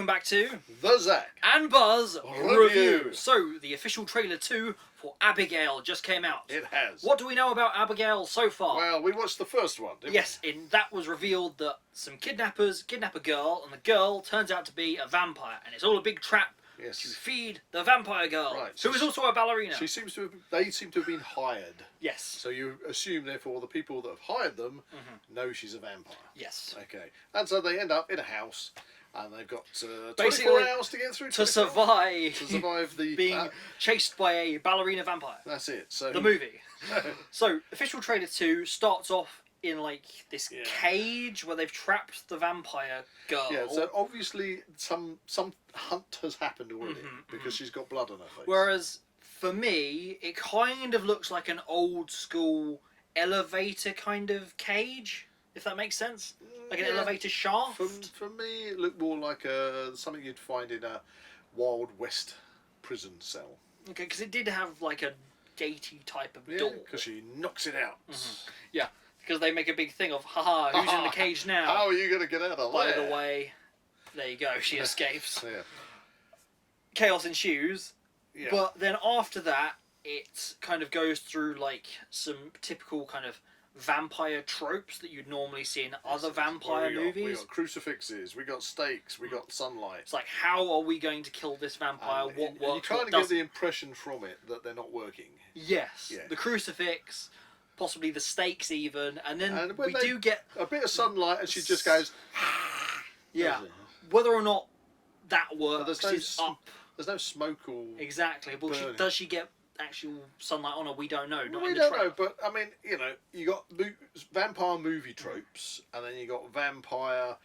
welcome back to The Zak and Buzz Review. So, the official trailer 2 for Abigail just came out. It has. What do we know about Abigail so far? Well, we watched the first one, didn't yes, that was revealed that some kidnappers kidnap a girl, and the girl turns out to be a vampire, and it's all a big trap Yes. to feed the vampire girl, Right, who is also a ballerina. They seem to have been hired. Yes. So you assume, therefore, the people that have hired them know she's a vampire. Yes. Okay. And so they end up in a house, and they've got 24 Basically, hours to get through. To survive. To survive the being chased by a ballerina vampire. That's it. So the movie. So, official trailer 2 starts off in like this cage where they've trapped the vampire girl. Yeah, so obviously some hunt has happened already because she's got blood on her face. Whereas for me, it kind of looks like an old school elevator kind of cage, if that makes sense. Like an elevator shaft. For me, it looked more like something you'd find in a Wild West prison cell. Okay, because it did have like a gatey type of door. Because she knocks it out. Yeah, because they make a big thing of, haha, who's in the cage now? How are you going to get out of there? By the way, there you go, she escapes. Yeah. Chaos ensues, Yeah. but then after that, it kind of goes through like some typical kind of vampire tropes that you'd normally see in other vampire movies. We got crucifixes, we got stakes, we got sunlight. It's like, how are we going to kill this vampire? And what you works? kind What of get doesn't? the impression from it that they're not working. Yes, Yeah. the crucifix, possibly the stakes even, and then And we do get a bit of sunlight, and she just goes. yeah. Whether or not that works there's no is up. There's no smoke or Exactly, but burning. does she get actual sunlight on her? We don't know. Not we in the don't trailer. know, but I mean, you know, you got vampire movie tropes, and then you got vampire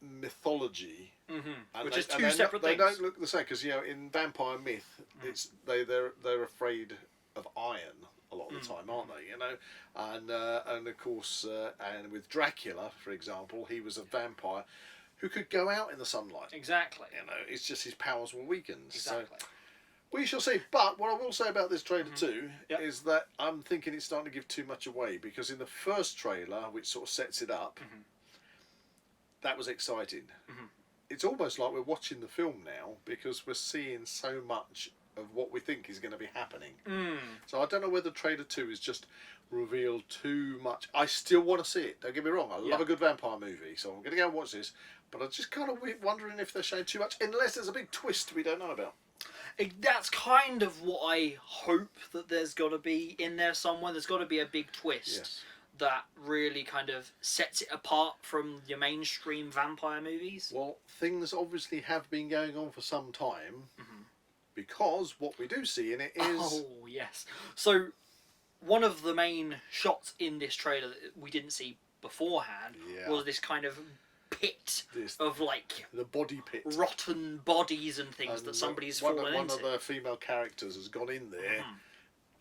mythology, and Which is two separate things. They don't look the same because, you know, in vampire myth, it's they're afraid of iron a lot of the time, aren't they? You know, and of course, and with Dracula, for example, he was a vampire who could go out in the sunlight. Exactly. You know, it's just his powers were weakened. Exactly. So we shall see. But what I will say about this trailer too is that I'm thinking it's starting to give too much away, because in the first trailer, which sort of sets it up, that was exciting. It's almost like we're watching the film now, because we're seeing so much of what we think is going to be happening. So I don't know whether trailer 2 is just revealed too much. I still want to see it, don't get me wrong. I love a good vampire movie, so I'm going to go and watch this. But I'm just kind of wondering if they're showing too much, unless there's a big twist we don't know about. That's kind of what I hope that there's got to be in there somewhere. There's got to be a big twist that really kind of sets it apart from your mainstream vampire movies. Well, things obviously have been going on for some time, because what we do see in it is... Oh, yes. So, one of the main shots in this trailer that we didn't see beforehand was this kind of pit of like the body pit, rotten bodies and things that somebody's fallen into. One of the female characters has gone in there,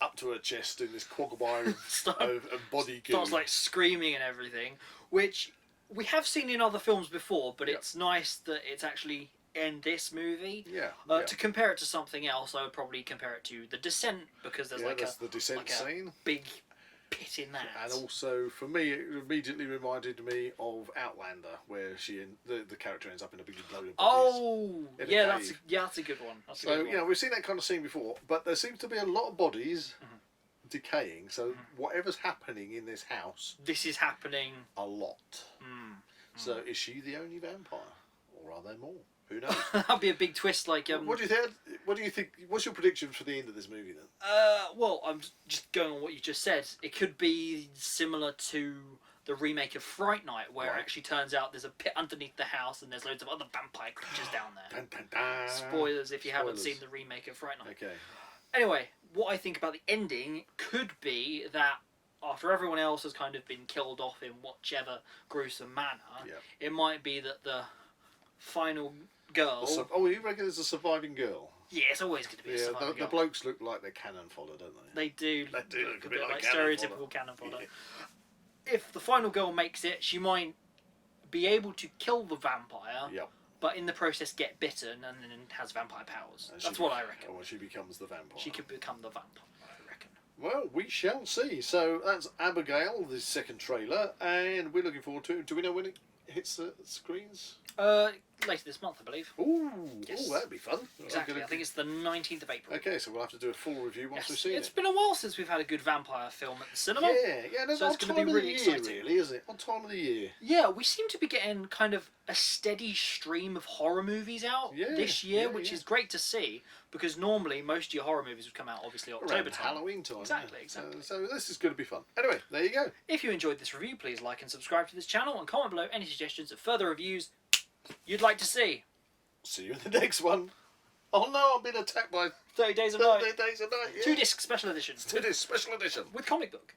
up to her chest in this quagmire of body goo. Starts like screaming and everything, which we have seen in other films before, but it's nice that it's actually in this movie. To compare it to something else, I would probably compare it to The Descent, because there's the descent scene, big pit in that. And also, for me, it immediately reminded me of Outlander, where the character ends up in a big load of bodies. Oh, that's a good one. So, you know, we've seen that kind of scene before, but there seems to be a lot of bodies decaying, so whatever's happening in this house... This is happening... a lot. So, is she the only vampire? Or are there more? Who knows? That'd be a big twist, like... What do you think? What do you think? What's your prediction for the end of this movie, then? Well, I'm just going on what you just said. It could be similar to the remake of Fright Night, where it actually turns out there's a pit underneath the house and there's loads of other vampire creatures down there. Dun, dun, dun. Spoilers if you haven't seen the remake of Fright Night. Okay. Anyway, what I think about the ending could be that after everyone else has kind of been killed off in whichever gruesome manner, it might be that the final girl... you reckon there's a surviving girl? Yeah, it's always going to be a surviving girl. The blokes look like they're cannon fodder, don't they? They do. They do look a bit like stereotypical cannon fodder. If the final girl makes it, she might be able to kill the vampire, but in the process get bitten and then has vampire powers. That's what I reckon. Or she becomes the vampire. She could become the vampire, I reckon. Well, we shall see. So that's Abigail, the second trailer, and we're looking forward to it. Do we know when it hits the screens? later this month, I believe. Ooh, Yes. that'd be fun. Exactly. I think it's the 19th of April. Okay, so we'll have to do a full review once we've seen it. It's been a while since we've had a good vampire film at the cinema. Yeah, so it's going to be really exciting. Really, isn't it? On time of the year. Yeah, we seem to be getting kind of a steady stream of horror movies out this year, which is great to see, because normally most of your horror movies would come out obviously October time. Halloween time. Exactly. So this is going to be fun. Anyway, there you go. If you enjoyed this review, please like and subscribe to this channel and comment below any suggestions of further reviews you'd like to see. See you in the next one. Oh no, I've been attacked by 30 Days of Night. 30 Days of Night. Yeah. 2-disc special edition. 2-disc special edition. With comic book.